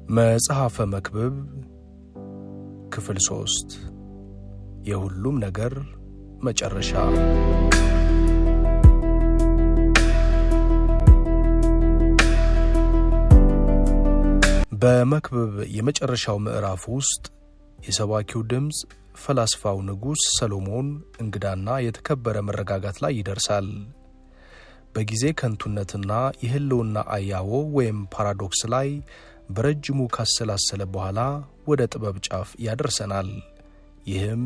መጽሐፈ መክብብ ክፍል 3 የሁሉም ነገር መጨረሻ። በመክብብ የመጨረሻው ምዕራፍ ውስጥ የሰባኪው ድምጽ ፈላስፋው ንጉሥ ሰሎሞን እንግዳና የተከበረ መረጋጋት ላይ ይደርሳል። በጊዜ ከንቱነትና የህልውና አያዎ ወይም ፓራዶክስ ላይ በረጅሙ ካሰላሰለ በኋላ ወደ ጥበብ ጫፍ ያደርሰናል። ይህም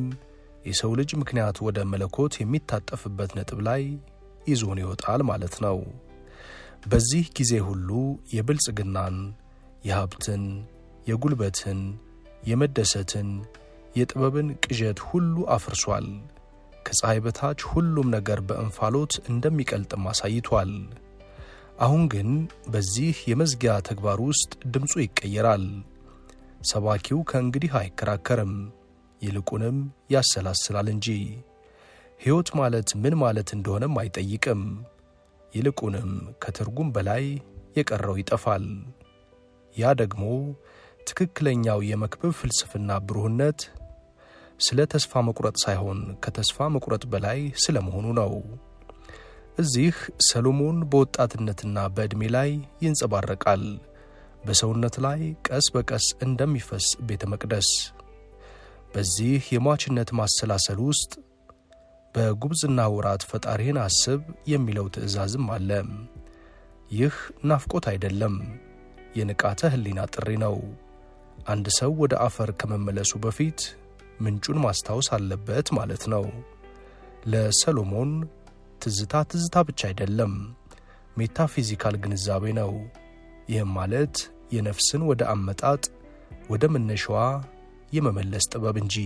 የሰው ልጅ ምክንያት ወደ መለኮት የሚታጠፍበት ነጥብ ላይ ይዞን ይወጣል ማለት ነው። በዚህ ጊዜ ሁሉ የብልጽግናን፣ የሀብትን፣ የጉልበትን፣ የመደሰትን፣ የጥበብን ቅዠት ሁሉ አፍርሷል። ከፀሐይ በታች ሁሉም ነገር በእንፋሎት እንደሚቀልጥም አሳይቷል። አሁን ግን በዚህ የመዝጊያ ተግባር ውስጥ ድምፁ ይቀየራል። ሰባኪው ከእንግዲህ አይከራከርም፣ ይልቁንም ያሰላስላል እንጂ ሕይወት ማለት ምን ማለት እንደሆነም አይጠይቅም። ይልቁንም ከትርጉም በላይ የቀረው ይጠፋል። ያ ደግሞ ትክክለኛው የመክብብ ፍልስፍና ብሩህነት ስለ ተስፋ መቁረጥ ሳይሆን ከተስፋ መቁረጥ በላይ ስለ መሆኑ ነው። እዚህ ሰሎሞን በወጣትነትና በዕድሜ ላይ ይንጸባረቃል፣ በሰውነት ላይ ቀስ በቀስ እንደሚፈስ ቤተ መቅደስ። በዚህ የሟችነት ማሰላሰል ውስጥ በጉብዝና ወራት ፈጣሪህን አስብ የሚለው ትእዛዝም አለ። ይህ ናፍቆት አይደለም፣ የንቃተ ሕሊና ጥሪ ነው። አንድ ሰው ወደ አፈር ከመመለሱ በፊት ምንጩን ማስታወስ አለበት ማለት ነው። ለሰሎሞን ትዝታ ብቻ አይደለም፣ ሜታፊዚካል ግንዛቤ ነው። ይህም ማለት የነፍስን ወደ አመጣጥ ወደ መነሻዋ የመመለስ ጥበብ እንጂ።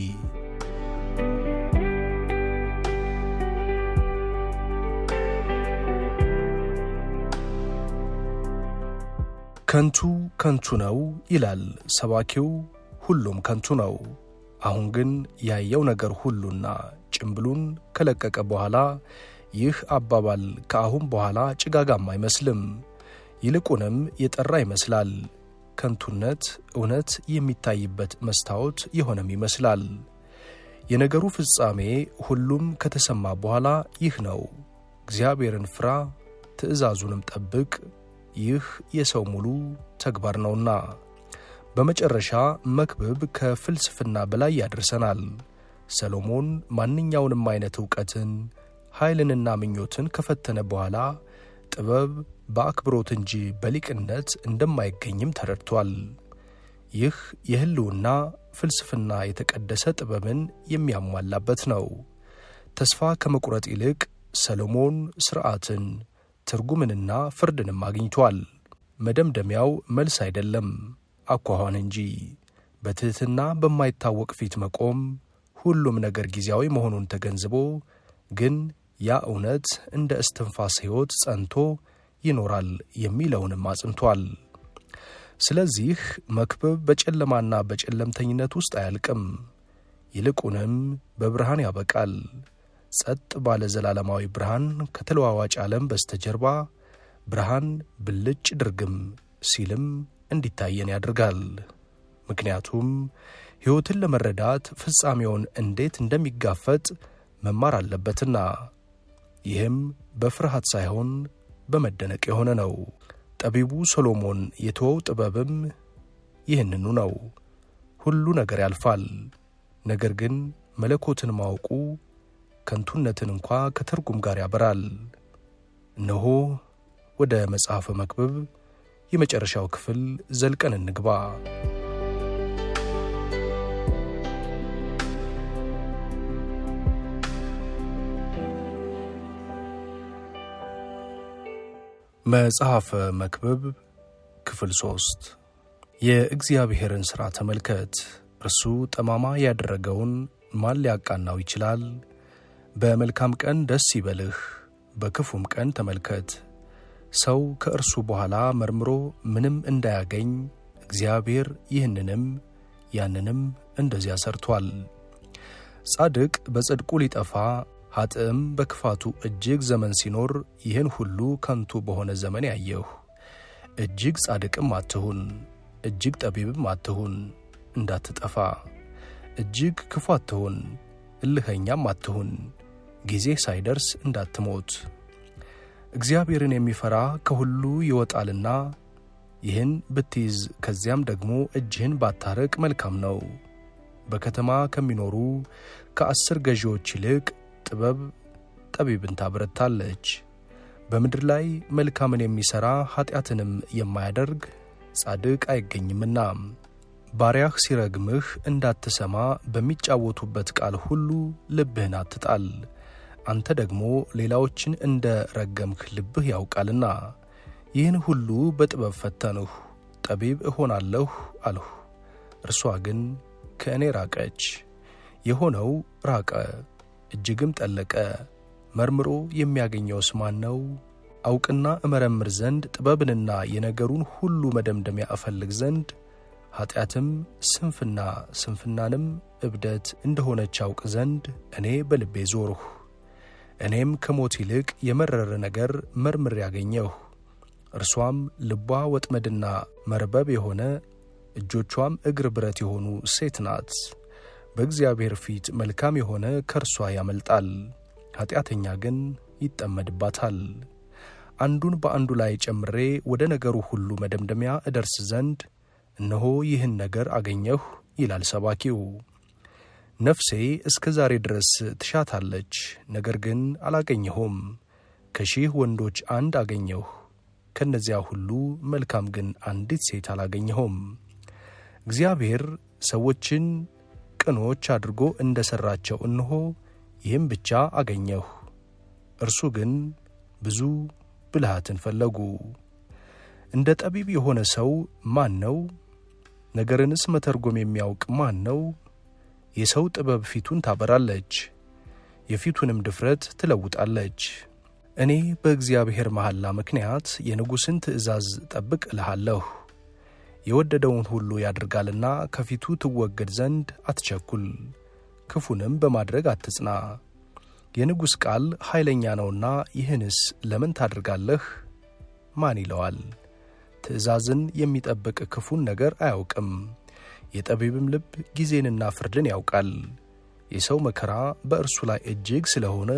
ከንቱ ነው ይላል ሰባኪው። ሁሉም ከንቱ ነው። አሁን ግን ያየው ነገር ሁሉና ጭምብሉን ከለቀቀ በኋላ ይህ አባባል ከአሁን በኋላ ጭጋጋም አይመስልም፣ ይልቁንም የጠራ ይመስላል። ከንቱነት እውነት የሚታይበት መስታወት የሆነም ይመስላል። የነገሩ ፍጻሜ ሁሉም ከተሰማ በኋላ ይህ ነው። እግዚአብሔርን ፍራ፣ ትእዛዙንም ጠብቅ። ይህ የሰው ሙሉ ተግባር ነውና። በመጨረሻ መክብብ ከፍልስፍና በላይ ያደርሰናል። ሰሎሞን ማንኛውንም አይነት ዕውቀትን፣ ኃይልንና ምኞትን ከፈተነ በኋላ ጥበብ በአክብሮት እንጂ በሊቅነት እንደማይገኝም ተረድቷል። ይህ የህልውና ፍልስፍና የተቀደሰ ጥበብን የሚያሟላበት ነው። ተስፋ ከመቁረጥ ይልቅ ሰሎሞን ሥርዓትን፣ ትርጉምንና ፍርድንም አግኝቷል። መደምደሚያው መልስ አይደለም፣ አኳኋን እንጂ። በትሕትና በማይታወቅ ፊት መቆም፣ ሁሉም ነገር ጊዜያዊ መሆኑን ተገንዝቦ ግን ያ እውነት እንደ እስትንፋስ ሕይወት ጸንቶ ይኖራል የሚለውንም አጽንቷል። ስለዚህ መክብብ በጨለማና በጨለምተኝነት ውስጥ አያልቅም፣ ይልቁንም በብርሃን ያበቃል። ጸጥ ባለ ዘላለማዊ ብርሃን ከተለዋዋጭ ዓለም በስተጀርባ ብርሃን ብልጭ ድርግም ሲልም እንዲታየን ያደርጋል። ምክንያቱም ሕይወትን ለመረዳት ፍጻሜውን እንዴት እንደሚጋፈጥ መማር አለበትና። ይህም በፍርሃት ሳይሆን በመደነቅ የሆነ ነው። ጠቢቡ ሰሎሞን የተወው ጥበብም ይህንኑ ነው። ሁሉ ነገር ያልፋል፣ ነገር ግን መለኮትን ማወቁ ከንቱነትን እንኳ ከትርጉም ጋር ያበራል። እነሆ ወደ መጽሐፈ መክብብ የመጨረሻው ክፍል ዘልቀን እንግባ። መጽሐፈ መክብብ ክፍል 3 የእግዚአብሔርን ሥራ ተመልከት። እርሱ ጠማማ ያደረገውን ማን ሊያቃናው ይችላል? በመልካም ቀን ደስ ይበልህ፣ በክፉም ቀን ተመልከት። ሰው ከእርሱ በኋላ መርምሮ ምንም እንዳያገኝ እግዚአብሔር ይህንንም ያንንም እንደዚያ ሰርቷል። ጻድቅ በጽድቁ ሊጠፋ ኃጥእም በክፋቱ እጅግ ዘመን ሲኖር ይህን ሁሉ ከንቱ በሆነ ዘመን ያየሁ። እጅግ ጻድቅም አትሁን፣ እጅግ ጠቢብም አትሁን እንዳትጠፋ። እጅግ ክፉ አትሁን፣ እልኸኛም አትሁን፣ ጊዜ ሳይደርስ እንዳትሞት። እግዚአብሔርን የሚፈራ ከሁሉ ይወጣልና ይህን ብትይዝ ከዚያም ደግሞ እጅህን ባታርቅ መልካም ነው። በከተማ ከሚኖሩ ከ10 ገዢዎች ይልቅ ጥበብ ጠቢብን ታበረታለች። በምድር ላይ መልካምን የሚሠራ ኃጢአትንም የማያደርግ ጻድቅ አይገኝምና። ባሪያህ ሲረግምህ እንዳትሰማ በሚጫወቱበት ቃል ሁሉ ልብህን አትጣል። አንተ ደግሞ ሌላዎችን እንደ ረገምህ ልብህ ያውቃልና። ይህን ሁሉ በጥበብ ፈተንሁ፣ ጠቢብ እሆናለሁ አልሁ፣ እርሷ ግን ከእኔ ራቀች። የሆነው ራቀ እጅግም ጠለቀ፣ መርምሮ የሚያገኘውስ ማን ነው? አውቅና እመረምር ዘንድ ጥበብንና የነገሩን ሁሉ መደምደሚያ እፈልግ ዘንድ ኃጢአትም ስንፍና ስንፍናንም እብደት እንደሆነች አውቅ ዘንድ እኔ በልቤ ዞርሁ። እኔም ከሞት ይልቅ የመረረ ነገር መርምሬ ያገኘሁ። እርሷም ልቧ ወጥመድና መርበብ የሆነ እጆቿም እግር ብረት የሆኑ ሴት ናት። በእግዚአብሔር ፊት መልካም የሆነ ከእርሷ ያመልጣል፣ ኃጢአተኛ ግን ይጠመድባታል። አንዱን በአንዱ ላይ ጨምሬ ወደ ነገሩ ሁሉ መደምደሚያ እደርስ ዘንድ እነሆ ይህን ነገር አገኘሁ ይላል ሰባኪው። ነፍሴ እስከ ዛሬ ድረስ ትሻታለች፣ ነገር ግን አላገኘሁም። ከ1000 ወንዶች አንድ አገኘሁ፣ ከነዚያ ሁሉ መልካም ግን አንዲት ሴት አላገኘሁም። እግዚአብሔር ሰዎችን ቅኖች አድርጎ እንደ ሠራቸው እነሆ ይህም ብቻ አገኘሁ። እርሱ ግን ብዙ ብልሃትን ፈለጉ። እንደ ጠቢብ የሆነ ሰው ማን ነው? ነገርንስ መተርጎም የሚያውቅ ማን ነው? የሰው ጥበብ ፊቱን ታበራለች፣ የፊቱንም ድፍረት ትለውጣለች። እኔ በእግዚአብሔር መሐላ ምክንያት የንጉሥን ትእዛዝ ጠብቅ እልሃለሁ። የወደደውን ሁሉ ያደርጋልና ከፊቱ ትወገድ ዘንድ አትቸኩል፣ ክፉንም በማድረግ አትጽና። የንጉሥ ቃል ኃይለኛ ነውና ይህንስ ለምን ታደርጋለህ? ማን ይለዋል? ትእዛዝን የሚጠብቅ ክፉን ነገር አያውቅም። የጠቢብም ልብ ጊዜንና ፍርድን ያውቃል። የሰው መከራ በእርሱ ላይ እጅግ ስለሆነ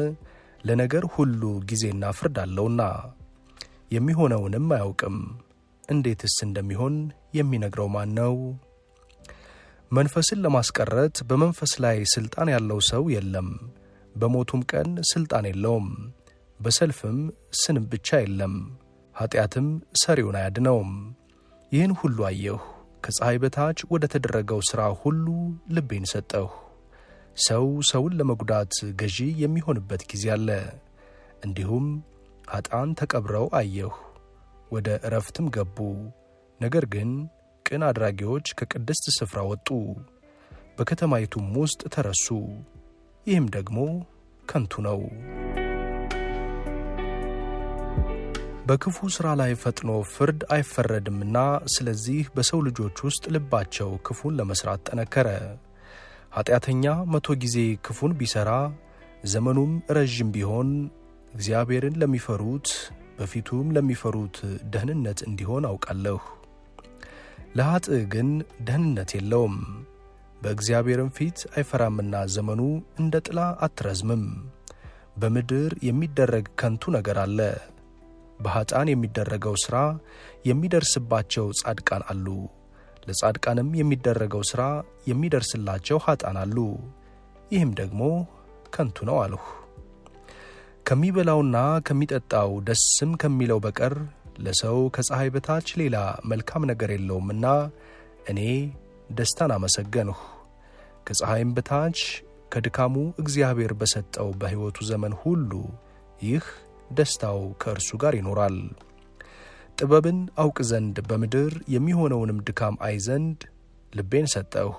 ለነገር ሁሉ ጊዜና ፍርድ አለውና የሚሆነውንም አያውቅም። እንዴትስ እንደሚሆን የሚነግረው ማን ነው? መንፈስን ለማስቀረት በመንፈስ ላይ ሥልጣን ያለው ሰው የለም። በሞቱም ቀን ሥልጣን የለውም። በሰልፍም ስንም ብቻ የለም። ኃጢአትም ሰሪውን አያድነውም። ይህን ሁሉ አየሁ። ከፀሐይ በታች ወደ ተደረገው ሥራ ሁሉ ልቤን ሰጠሁ። ሰው ሰውን ለመጉዳት ገዢ የሚሆንበት ጊዜ አለ። እንዲሁም ኃጥአን ተቀብረው አየሁ፣ ወደ ዕረፍትም ገቡ። ነገር ግን ቅን አድራጊዎች ከቅድስት ስፍራ ወጡ፣ በከተማይቱም ውስጥ ተረሱ። ይህም ደግሞ ከንቱ ነው። በክፉ ሥራ ላይ ፈጥኖ ፍርድ አይፈረድምና፣ ስለዚህ በሰው ልጆች ውስጥ ልባቸው ክፉን ለመሥራት ጠነከረ። ኃጢአተኛ 100 ጊዜ ክፉን ቢሠራ ዘመኑም ረዥም ቢሆን እግዚአብሔርን ለሚፈሩት በፊቱም ለሚፈሩት ደህንነት እንዲሆን አውቃለሁ። ለኃጥእ ግን ደህንነት የለውም፣ በእግዚአብሔርም ፊት አይፈራምና ዘመኑ እንደ ጥላ አትረዝምም። በምድር የሚደረግ ከንቱ ነገር አለ። በኃጥአን የሚደረገው ሥራ የሚደርስባቸው ጻድቃን አሉ፣ ለጻድቃንም የሚደረገው ሥራ የሚደርስላቸው ኃጥአን አሉ። ይህም ደግሞ ከንቱ ነው አልሁ። ከሚበላውና ከሚጠጣው ደስም ከሚለው በቀር ለሰው ከፀሐይ በታች ሌላ መልካም ነገር የለውምና እኔ ደስታን አመሰገንሁ። ከፀሐይም በታች ከድካሙ እግዚአብሔር በሰጠው በሕይወቱ ዘመን ሁሉ ይህ ደስታው ከእርሱ ጋር ይኖራል። ጥበብን አውቅ ዘንድ በምድር የሚሆነውንም ድካም አይ ዘንድ ልቤን ሰጠሁ።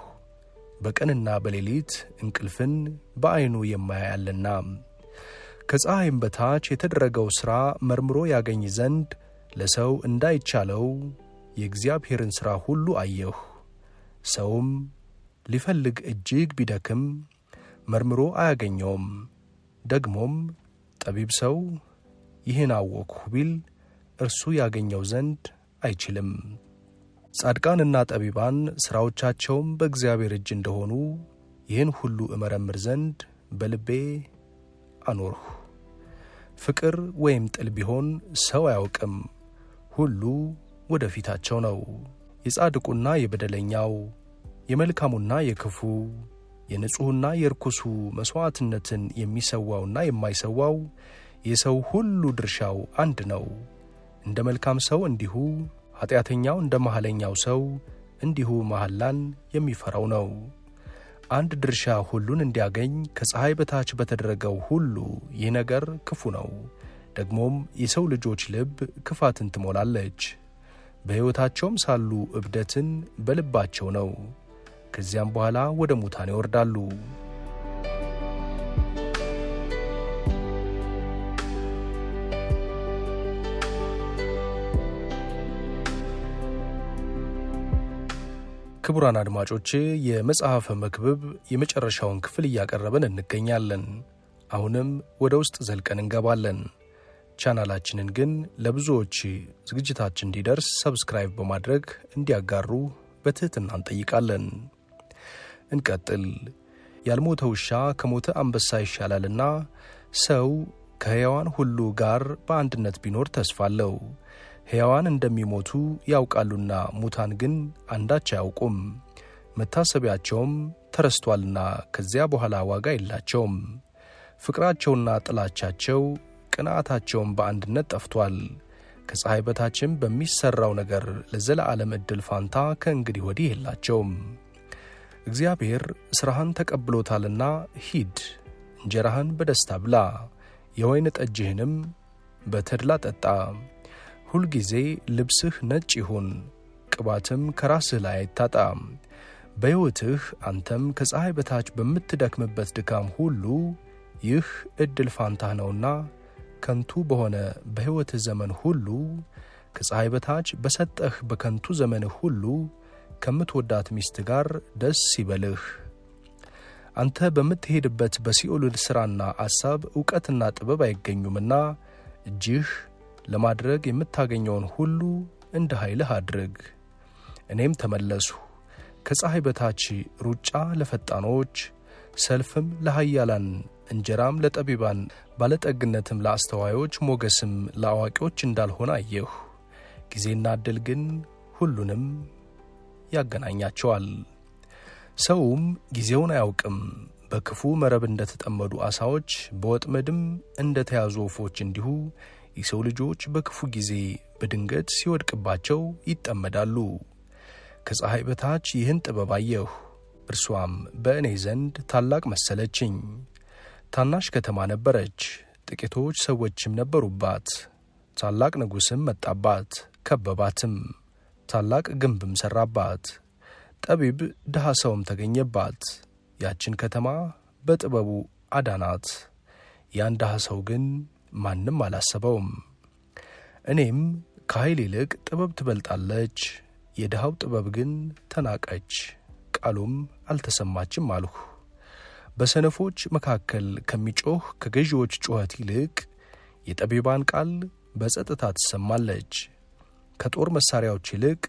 በቀንና በሌሊት እንቅልፍን በዐይኑ የማያያልና ከፀሐይም በታች የተደረገው ሥራ መርምሮ ያገኝ ዘንድ ለሰው እንዳይቻለው የእግዚአብሔርን ሥራ ሁሉ አየሁ። ሰውም ሊፈልግ እጅግ ቢደክም መርምሮ አያገኘውም። ደግሞም ጠቢብ ሰው ይህን አወቅሁ ቢል እርሱ ያገኘው ዘንድ አይችልም። ጻድቃንና ጠቢባን ሥራዎቻቸውም በእግዚአብሔር እጅ እንደሆኑ ይህን ሁሉ እመረምር ዘንድ በልቤ አኖርሁ። ፍቅር ወይም ጥል ቢሆን ሰው አያውቅም፣ ሁሉ ወደ ፊታቸው ነው። የጻድቁና የበደለኛው፣ የመልካሙና የክፉ፣ የንጹሕና የርኩሱ መሥዋዕትነትን የሚሰዋውና የማይሰዋው የሰው ሁሉ ድርሻው አንድ ነው። እንደ መልካም ሰው እንዲሁ ኃጢአተኛው፣ እንደ መሐለኛው ሰው እንዲሁ መሐላን የሚፈራው ነው። አንድ ድርሻ ሁሉን እንዲያገኝ ከፀሐይ በታች በተደረገው ሁሉ ይህ ነገር ክፉ ነው። ደግሞም የሰው ልጆች ልብ ክፋትን ትሞላለች። በሕይወታቸውም ሳሉ እብደትን በልባቸው ነው። ከዚያም በኋላ ወደ ሙታን ይወርዳሉ። ክቡራን አድማጮቼ የመጽሐፈ መክብብ የመጨረሻውን ክፍል እያቀረበን እንገኛለን። አሁንም ወደ ውስጥ ዘልቀን እንገባለን። ቻናላችንን ግን ለብዙዎች ዝግጅታችን እንዲደርስ ሰብስክራይብ በማድረግ እንዲያጋሩ በትህትና እንጠይቃለን። እንቀጥል። ያልሞተ ውሻ ከሞተ አንበሳ ይሻላልና ሰው ከሕያዋን ሁሉ ጋር በአንድነት ቢኖር ተስፋ አለው። ሕያዋን እንደሚሞቱ ያውቃሉና ሙታን ግን አንዳች አያውቁም። መታሰቢያቸውም ተረስቶአልና ከዚያ በኋላ ዋጋ የላቸውም። ፍቅራቸውና ጥላቻቸው ቅንዓታቸውም በአንድነት ጠፍቶአል። ከፀሐይ በታችም በሚሠራው ነገር ለዘለዓለም ዕድል ፋንታ ከእንግዲህ ወዲህ የላቸውም። እግዚአብሔር ሥራህን ተቀብሎታልና ሂድ፣ እንጀራህን በደስታ ብላ፣ የወይን ጠጅህንም በተድላ ጠጣ። ሁልጊዜ ልብስህ ነጭ ይሁን፣ ቅባትም ከራስህ ላይ አይታጣ። በሕይወትህ አንተም ከፀሐይ በታች በምትደክምበት ድካም ሁሉ ይህ ዕድል ፋንታህ ነውና ከንቱ በሆነ በሕይወትህ ዘመን ሁሉ ከፀሐይ በታች በሰጠህ በከንቱ ዘመንህ ሁሉ ከምትወዳት ሚስት ጋር ደስ ይበልህ። አንተ በምትሄድበት በሲኦል ሥራና አሳብ ዕውቀትና ጥበብ አይገኙምና እጅህ ለማድረግ የምታገኘውን ሁሉ እንደ ኃይልህ አድርግ። እኔም ተመለስሁ። ከፀሐይ በታች ሩጫ ለፈጣኖች፣ ሰልፍም ለኃያላን፣ እንጀራም ለጠቢባን፣ ባለጠግነትም ለአስተዋዮች፣ ሞገስም ለአዋቂዎች እንዳልሆነ አየሁ። ጊዜና ዕድል ግን ሁሉንም ያገናኛቸዋል። ሰውም ጊዜውን አያውቅም። በክፉ መረብ እንደተጠመዱ ዓሣዎች፣ በወጥመድም እንደተያዙ ወፎች እንዲሁ የሰው ልጆች በክፉ ጊዜ በድንገት ሲወድቅባቸው ይጠመዳሉ። ከፀሐይ በታች ይህን ጥበብ አየሁ፣ እርሷም በእኔ ዘንድ ታላቅ መሰለችኝ። ታናሽ ከተማ ነበረች፣ ጥቂቶች ሰዎችም ነበሩባት። ታላቅ ንጉሥም መጣባት፣ ከበባትም፣ ታላቅ ግንብም ሠራባት። ጠቢብ ድሃ ሰውም ተገኘባት፣ ያችን ከተማ በጥበቡ አዳናት። ያን ድሃ ሰው ግን ማንም አላሰበውም። እኔም ከኃይል ይልቅ ጥበብ ትበልጣለች፣ የድሃው ጥበብ ግን ተናቀች፣ ቃሉም አልተሰማችም አልሁ። በሰነፎች መካከል ከሚጮኽ ከገዢዎች ጩኸት ይልቅ የጠቢባን ቃል በጸጥታ ትሰማለች። ከጦር መሣሪያዎች ይልቅ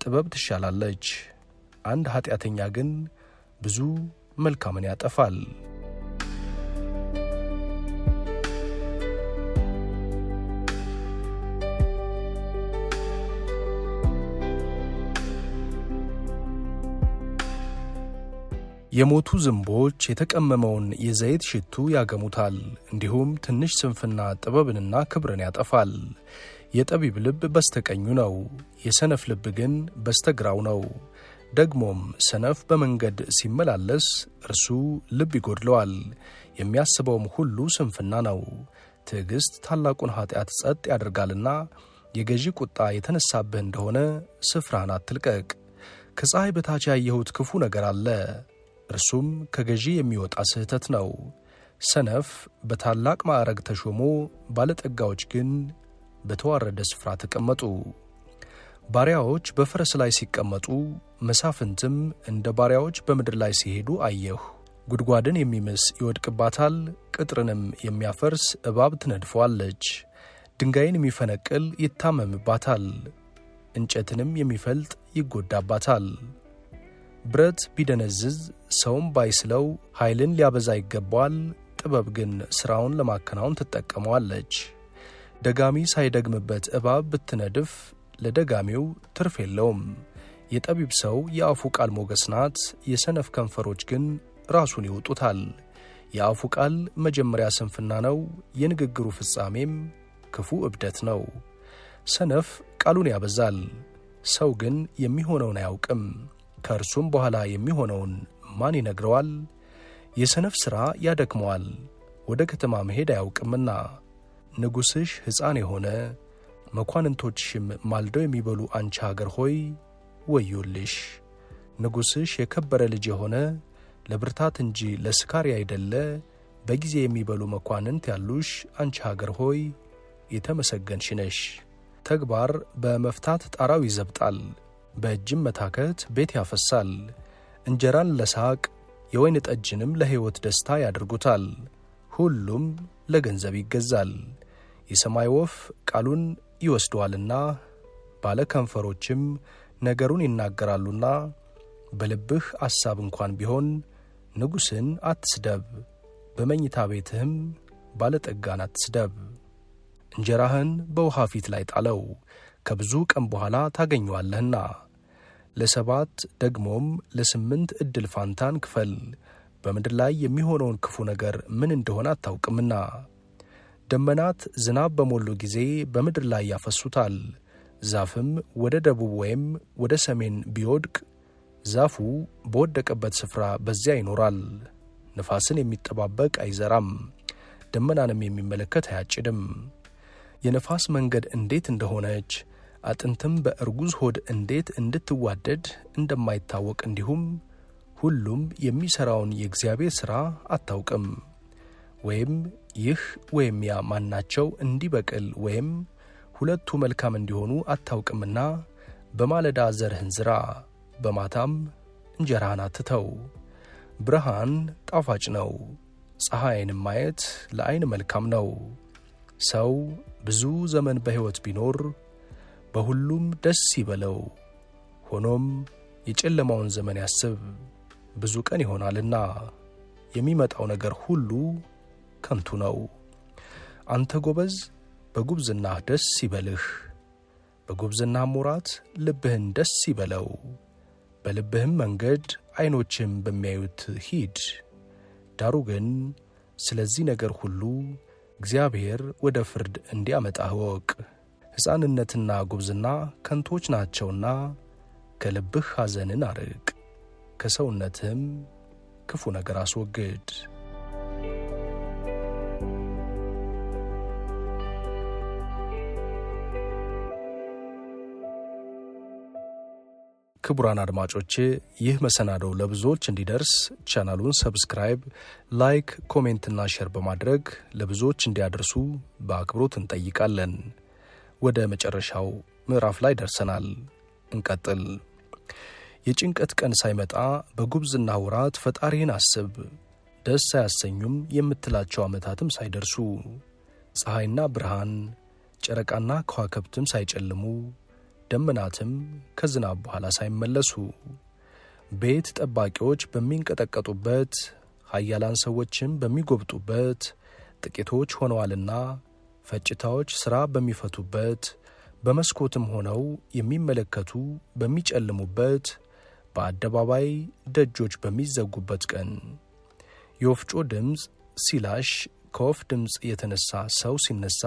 ጥበብ ትሻላለች። አንድ ኀጢአተኛ ግን ብዙ መልካምን ያጠፋል። የሞቱ ዝንቦች የተቀመመውን የዘይት ሽቱ ያገሙታል። እንዲሁም ትንሽ ስንፍና ጥበብንና ክብርን ያጠፋል። የጠቢብ ልብ በስተቀኙ ነው፣ የሰነፍ ልብ ግን በስተግራው ነው። ደግሞም ሰነፍ በመንገድ ሲመላለስ እርሱ ልብ ይጎድለዋል፣ የሚያስበውም ሁሉ ስንፍና ነው። ትዕግሥት ታላቁን ኀጢአት ጸጥ ያደርጋልና የገዢ ቁጣ የተነሳብህ እንደሆነ ስፍራህን አትልቀቅ። ከፀሐይ በታች ያየሁት ክፉ ነገር አለ፣ እርሱም ከገዢ የሚወጣ ስህተት ነው። ሰነፍ በታላቅ ማዕረግ ተሾሞ፣ ባለጠጋዎች ግን በተዋረደ ስፍራ ተቀመጡ። ባሪያዎች በፈረስ ላይ ሲቀመጡ፣ መሳፍንትም እንደ ባሪያዎች በምድር ላይ ሲሄዱ አየሁ። ጉድጓድን የሚምስ ይወድቅባታል፣ ቅጥርንም የሚያፈርስ እባብ ትነድፈዋለች። ድንጋይን የሚፈነቅል ይታመምባታል፣ እንጨትንም የሚፈልጥ ይጎዳባታል። ብረት ቢደነዝዝ ሰውም ባይስለው ኃይልን ሊያበዛ ይገባዋል። ጥበብ ግን ሥራውን ለማከናወን ትጠቀመዋለች። ደጋሚ ሳይደግምበት እባብ ብትነድፍ ለደጋሚው ትርፍ የለውም። የጠቢብ ሰው የአፉ ቃል ሞገስ ናት፣ የሰነፍ ከንፈሮች ግን ራሱን ይውጡታል። የአፉ ቃል መጀመሪያ ስንፍና ነው፣ የንግግሩ ፍጻሜም ክፉ እብደት ነው። ሰነፍ ቃሉን ያበዛል፣ ሰው ግን የሚሆነውን አያውቅም። ከእርሱም በኋላ የሚሆነውን ማን ይነግረዋል? የሰነፍ ሥራ ያደክመዋል፣ ወደ ከተማ መሄድ አያውቅምና። ንጉሥሽ ሕፃን የሆነ መኳንንቶችሽም ማልደው የሚበሉ አንቺ አገር ሆይ ወዮልሽ። ንጉሥሽ የከበረ ልጅ የሆነ ለብርታት እንጂ ለስካር ያይደለ በጊዜ የሚበሉ መኳንንት ያሉሽ አንቺ አገር ሆይ የተመሰገንሽ ነሽ። ተግባር በመፍታት ጣራው ይዘብጣል፣ በእጅም መታከት ቤት ያፈሳል። እንጀራን ለሳቅ የወይን ጠጅንም ለሕይወት ደስታ ያደርጉታል። ሁሉም ለገንዘብ ይገዛል። የሰማይ ወፍ ቃሉን ይወስደዋልና ባለ ከንፈሮችም ነገሩን ይናገራሉና። በልብህ አሳብ እንኳን ቢሆን ንጉሥን አትስደብ፣ በመኝታ ቤትህም ባለጠጋን አትስደብ። እንጀራህን በውሃ ፊት ላይ ጣለው፣ ከብዙ ቀን በኋላ ታገኘዋለህና። ለ7 ደግሞም ለ8 ዕድል ፋንታን ክፈል፣ በምድር ላይ የሚሆነውን ክፉ ነገር ምን እንደሆነ አታውቅምና። ደመናት ዝናብ በሞሉ ጊዜ በምድር ላይ ያፈሱታል። ዛፍም ወደ ደቡብ ወይም ወደ ሰሜን ቢወድቅ ዛፉ በወደቀበት ስፍራ በዚያ ይኖራል። ነፋስን የሚጠባበቅ አይዘራም፣ ደመናንም የሚመለከት አያጭድም። የነፋስ መንገድ እንዴት እንደሆነች አጥንትም በእርጉዝ ሆድ እንዴት እንድትዋደድ እንደማይታወቅ እንዲሁም ሁሉም የሚሠራውን የእግዚአብሔር ሥራ አታውቅም። ወይም ይህ ወይም ያ ማናቸው እንዲበቅል ወይም ሁለቱ መልካም እንዲሆኑ አታውቅምና በማለዳ ዘርህን ዝራ፣ በማታም እንጀራህን አትተው። ብርሃን ጣፋጭ ነው፣ ፀሐይንም ማየት ለዓይን መልካም ነው። ሰው ብዙ ዘመን በሕይወት ቢኖር በሁሉም ደስ ይበለው። ሆኖም የጨለማውን ዘመን ያስብ፣ ብዙ ቀን ይሆናልና የሚመጣው ነገር ሁሉ ከንቱ ነው። አንተ ጎበዝ በጉብዝናህ ደስ ይበልህ፣ በጉብዝናህም ወራት ልብህን ደስ ይበለው። በልብህም መንገድ ዐይኖችህም በሚያዩት ሂድ። ዳሩ ግን ስለዚህ ነገር ሁሉ እግዚአብሔር ወደ ፍርድ እንዲያመጣህ እወቅ። ሕፃንነትና ጉብዝና ከንቶች ናቸውና ከልብህ ሐዘንን አርቅ፣ ከሰውነትህም ክፉ ነገር አስወግድ። ክቡራን አድማጮቼ ይህ መሰናዶ ለብዙዎች እንዲደርስ ቻናሉን ሰብስክራይብ፣ ላይክ፣ ኮሜንትና ሼር በማድረግ ለብዙዎች እንዲያደርሱ በአክብሮት እንጠይቃለን። ወደ መጨረሻው ምዕራፍ ላይ ደርሰናል። እንቀጥል። የጭንቀት ቀን ሳይመጣ በጉብዝና ወራት ፈጣሪህን አስብ። ደስ ሳያሰኙም የምትላቸው ዓመታትም ሳይደርሱ፣ ፀሐይና ብርሃን ጨረቃና ከዋክብትም ሳይጨልሙ፣ ደመናትም ከዝናብ በኋላ ሳይመለሱ፣ ቤት ጠባቂዎች በሚንቀጠቀጡበት፣ ኃያላን ሰዎችም በሚጎብጡበት፣ ጥቂቶች ሆነዋልና ፈጭታዎች ሥራ በሚፈቱበት፣ በመስኮትም ሆነው የሚመለከቱ በሚጨልሙበት፣ በአደባባይ ደጆች በሚዘጉበት ቀን፣ የወፍጮ ድምፅ ሲላሽ፣ ከወፍ ድምፅ የተነሣ ሰው ሲነሣ፣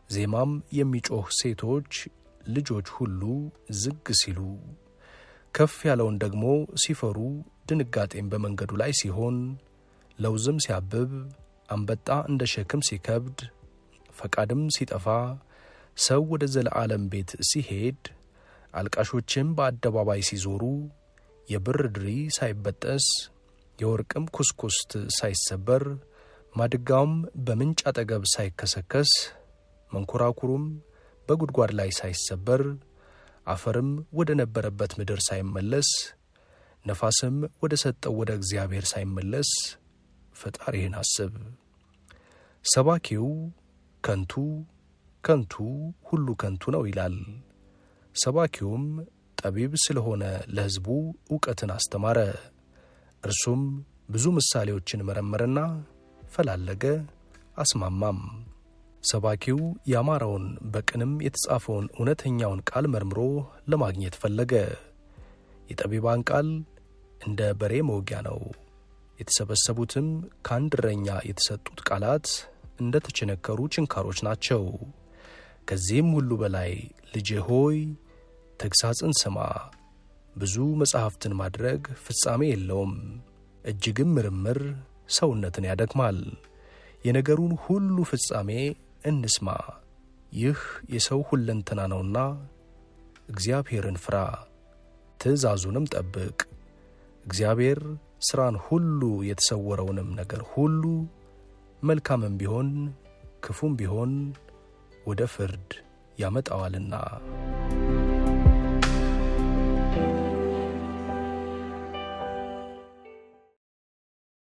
ዜማም የሚጮኽ ሴቶች ልጆች ሁሉ ዝግ ሲሉ፣ ከፍ ያለውን ደግሞ ሲፈሩ፣ ድንጋጤም በመንገዱ ላይ ሲሆን፣ ለውዝም ሲያብብ፣ አንበጣ እንደ ሸክም ሲከብድ፣ ፈቃድም ሲጠፋ፣ ሰው ወደ ዘለዓለም ቤት ሲሄድ፣ አልቃሾችም በአደባባይ ሲዞሩ፣ የብር ድሪ ሳይበጠስ የወርቅም ኩስኩስት ሳይሰበር፣ ማድጋውም በምንጭ አጠገብ ሳይከሰከስ፣ መንኰራኩሩም በጉድጓድ ላይ ሳይሰበር፣ አፈርም ወደ ነበረበት ምድር ሳይመለስ፣ ነፋስም ወደ ሰጠው ወደ እግዚአብሔር ሳይመለስ ፈጣሪህን አስብ። ሰባኪው ከንቱ ከንቱ ሁሉ ከንቱ ነው ይላል። ሰባኪውም ጠቢብ ስለሆነ ለሕዝቡ ዕውቀትን አስተማረ። እርሱም ብዙ ምሳሌዎችን መረመረና ፈላለገ፣ አስማማም። ሰባኪው ያማረውን በቅንም የተጻፈውን እውነተኛውን ቃል መርምሮ ለማግኘት ፈለገ። የጠቢባን ቃል እንደ በሬ መውጊያ ነው። የተሰበሰቡትም ከአንድ እረኛ የተሰጡት ቃላት እንደ ተቸነከሩ ችንካሮች ናቸው። ከዚህም ሁሉ በላይ ልጄ ሆይ ተግሣጽን ስማ። ብዙ መጻሕፍትን ማድረግ ፍጻሜ የለውም፣ እጅግም ምርምር ሰውነትን ያደክማል። የነገሩን ሁሉ ፍጻሜ እንስማ። ይህ የሰው ሁለንተና ነውና እግዚአብሔርን ፍራ፣ ትእዛዙንም ጠብቅ። እግዚአብሔር ሥራን ሁሉ የተሰወረውንም ነገር ሁሉ መልካምም ቢሆን ክፉም ቢሆን ወደ ፍርድ ያመጣዋልና።